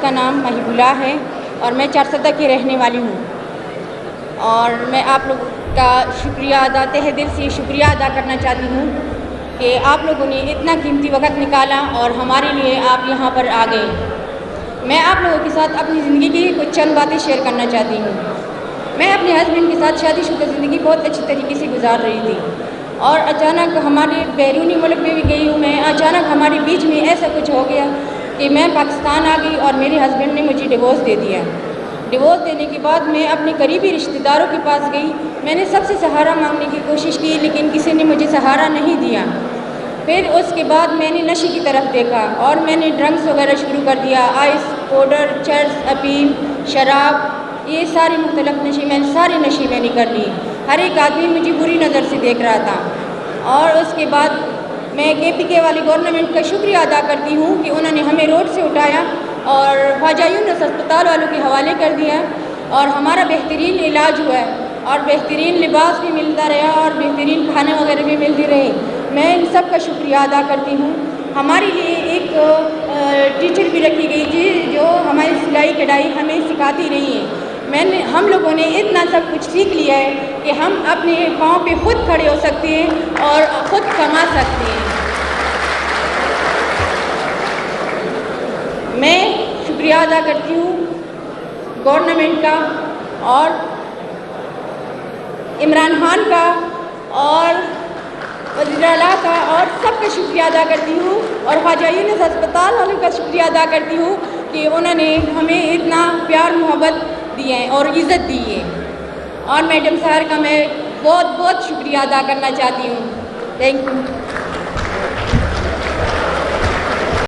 کا نام محب اللہ ہے اور میں چارسدہ کی رہنے والی ہوں، اور میں آپ لوگوں کا تہہ دل سے شکریہ ادا کرنا چاہتی ہوں کہ آپ لوگوں نے اتنا قیمتی وقت نکالا اور ہمارے لیے آپ یہاں پر آ گئے۔ میں آپ لوگوں کے ساتھ اپنی زندگی کی کچھ چند باتیں شیئر کرنا چاہتی ہوں۔ میں اپنے ہسبینڈ کے ساتھ شادی شدہ زندگی بہت اچھی طریقے سے گزار رہی تھی، اور اچانک ہمارے بیرونی ملک میں بھی گئی ہوں میں، اچانک ہمارے بیچ میں ایسا کچھ ہو گیا کہ میں پاکستان آ گئی اور میرے ہسبینڈ نے مجھے ڈیورس دے دیا۔ ڈیورس دینے کے بعد میں اپنے قریبی رشتہ داروں کے پاس گئی، میں نے سب سے سہارا مانگنے کی کوشش کی لیکن کسی نے مجھے سہارا نہیں دیا۔ پھر اس کے بعد میں نے نشے کی طرف دیکھا اور میں نے ڈرگس وغیرہ شروع کر دیا، آئس پاؤڈر، چرس، افیم، شراب، یہ سارے مختلف نشے میں نے کر لی۔ ہر ایک آدمی مجھے بری نظر سے دیکھ رہا تھا، اور اس کے بعد میں KPK والی گورنمنٹ کا شکریہ ادا کرتی ہوں کہ انہوں نے ہمیں روڈ سے اٹھایا اور خواجہ یونس ہسپتال والوں کے حوالے کر دیا، اور ہمارا بہترین علاج ہوا ہے اور بہترین لباس بھی ملتا رہا اور بہترین کھانے وغیرہ بھی ملتی رہی۔ میں ان سب کا شکریہ ادا کرتی ہوں۔ ہمارے لیے ایک ٹیچر بھی رکھی گئی تھی جو ہماری سلائی کڑھائی ہمیں سکھاتی رہی ہے۔ ہم لوگوں نے اتنا سب کچھ سیکھ لیا ہے کہ ہم اپنے پاؤں پہ خود کھڑے ہو سکتے ہیں اور خود کما سکتے ہیں۔ میں شکریہ ادا کرتی ہوں گورنمنٹ کا اور عمران خان کا اور وزیر اعلیٰ کا، اور سب کا شکریہ ادا کرتی ہوں، اور خواجہ یونس ہسپتال والوں کا شکریہ ادا کرتی ہوں کہ انہوں نے ہمیں اتنا پیار محبت دی ہے اور عزت دی ہے، اور میڈم صاحب کا میں بہت بہت شکریہ ادا کرنا چاہتی ہوں۔ Thank you.